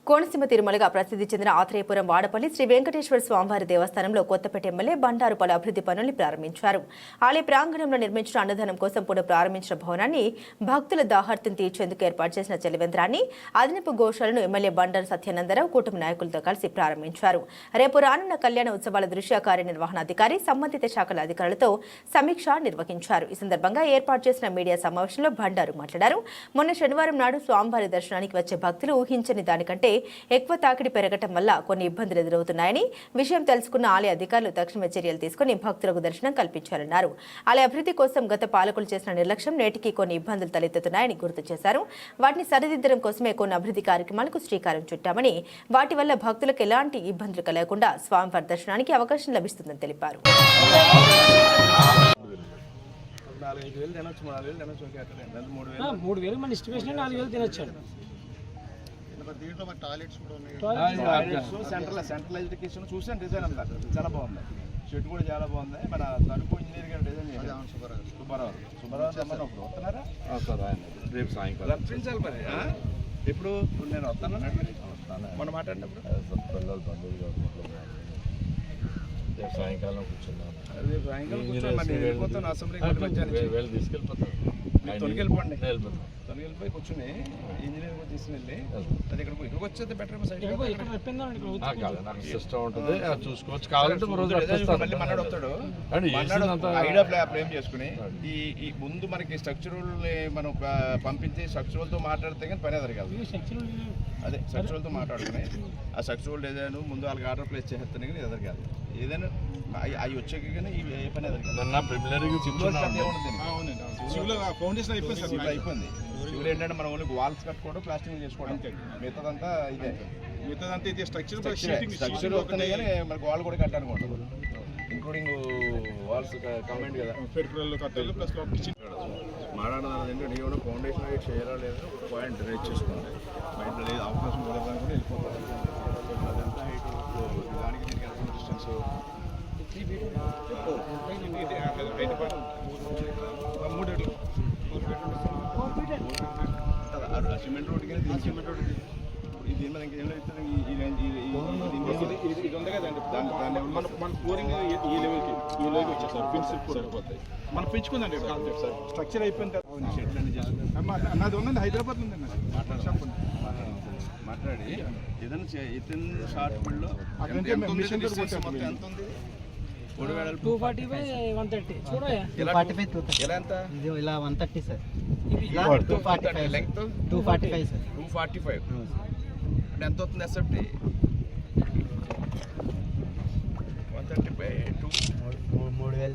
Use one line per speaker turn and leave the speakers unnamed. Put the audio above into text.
కోనసీమ తిరుమలగా ప్రసిద్ధి చెందిన ఆత్రేయపురం వాడపల్లి శ్రీ వెంకటేశ్వర స్వామివారి దేవస్థానంలో కొత్తపేట ఎమ్మెల్యే బండారు పలు అభివృద్ధి పనుల్ని ప్రారంభించారు. ఆలయ ప్రాంగణంలో నిర్మించిన అన్నదానం కోసం పునః ప్రారంభించిన భవనాన్ని, భక్తుల దాహార్తిని తీర్చేందుకు ఏర్పాటు చేసిన చలివేంద్రాన్ని, అదనపు గోశాలను ఎమ్మెల్యే బండారు సత్యానందరావు కూటమి నాయకులతో కలిసి ప్రారంభించారు. రేపు రానున్న కళ్యాణ ఉత్సవాల దృష్ట్యా కార్యనిర్వహణాధికారి సంబంధిత శాఖల అధికారులతో సమీక్ష నిర్వహించారు. ఈ సందర్భంగా ఏర్పాటు చేసిన మీడియా సమావేశంలో బండారు మాట్లాడారు. మొన్న శనివారం నాడు స్వామివారి దర్శనానికి వచ్చే భక్తులు ఊహించని దానికంటే ఎక్కువ తాకిడి పెరగటం వల్ల కొన్ని ఇబ్బందులు ఎదురవుతున్నాయని విషయం తెలుసుకున్న ఆలయ అధికారులు తక్షణ చర్యలు తీసుకుని భక్తులకు దర్శనం కల్పించారన్నారు. ఆలయ అభివృద్ధి కోసం గత పాలకులు చేసిన నిర్లక్ష్యం నేటికి కొన్ని ఇబ్బందులు తలెత్తుతున్నాయని గుర్తు చేశారు. వాటిని సరిదిద్దడం కోసమే కొన్ని అభివృద్ధి కార్యక్రమాలకు శ్రీకారం చుట్టామని, వాటి వల్ల భక్తులకు ఎలాంటి ఇబ్బందులు కలగకుండా స్వామివారి దర్శనానికి అవకాశం లభిస్తుందని తెలిపారు.
సెంట్రలైజ్డ్ కిచెన్ చూసాను, డిజైన్ అంతా చాలా బాగుంది. షెడ్ కూడా చాలా బాగుంది. మన తణుకు ఇంజనీర్ గారు డిజైన్ చేశారు. సుబ్బారావు వస్తున్నారా? రేపు సాయంకాలం రప్పించాలి మరి. ఇప్పుడు నేను వస్తాను మనం మాట్లాడినప్పుడు
సాయంకాలం కూర్చున్నాను.
రేపు సాయంకాలం కూర్చొని అసెంబ్లీ తీసుకెళ్ళిపోతాను. తొలగిపోండి, తొలగిపోయి కూర్చుని ఇంజనీర్ తీసుకెళ్ళి అది ఇక్కడికి వచ్చేది బెటర్.
సిస్టమ్ ఉంటుంది, చూసుకోవచ్చు. కావాలంటే మళ్ళీ మన్నాడు వస్తాడు.
ఐడియా ఫ్రేమ్ చేసుకుని ఈ ముందు మనకి స్ట్రక్చరల్ మనం పంపించి స్ట్రక్చరల్తో మాట్లాడితే కానీ పని ఎదరగాలి. అదే స్ట్రక్చరల్తో మాట్లాడుకుని ఆ స్ట్రక్చరల్ డిజైన్ ముందు వాళ్ళకి ఆర్డర్ ప్లేస్ చేస్తేనే కానీ ఎదరగాలి. ఏదైనా అవి వచ్చాక కానీ ఏ పని ఎదరగాలి. అయిపోయింది. సివిల్ ఏంటంటే మనం ఓన్లీ వాల్స్ కట్టుకోవడం, ప్లాస్టింగ్ చేసుకోవడం, మిగతాదంతా ఇదే. మిగతాదంతా ఇదే స్ట్రక్చర్ వస్తున్నాయి కానీ మనకు వాల్ కూడా కట్టడానికి ఉంటుంది, ఇంక్లూడింగ్ వాల్స్ కంబైండ్ కదా. ఫెడరల్ కట్టాలి ప్లస్ మాట్లాడాలి ఏంటంటే ఏమైనా ఫౌండేషన్ అయితే చేయాలా లేదా ఒక పాయింట్ రేట్ చేసుకోవాలి. మైండ్లో లేదు అవకాశం కుదరడానికి కూడా వెళ్ళిపోవాలి. అదంతా హైట్ దానికి దీనికి ఎంత డిస్టెన్స్ సిమెంట్ రోడ్ కానీ సిమెంట్ రోడ్ దీని మీద ఇంకేం ఇది ఉంది కదండి. దాన్ని మన ఫ్లోరింగ్ ఈ లెవెల్కి వచ్చేసారు. ప్రిన్సిపల్ సరిపోతాయి. మనం పెంచుకుందండి కాన్సెప్ట్ సార్. స్ట్రక్చర్ అయిపోయిన తర్వాత షెడ్లు అన్ని చేస్తాం. నాది ఉందండి, హైదరాబాద్ ఉందండి. మాట్లాడి ఏదైనా ఇతన్ షార్ట్ ఫీల్డ్లో ఎంత ఉంది?
240/130 చూడయా.
ఎలా ఎంత?
ఇలా 130 సార్.
Length
245 sir.
245 అంటే ఎంత అవుతుంది? ఎస్ఎఫ్టీ 130/2
3,000.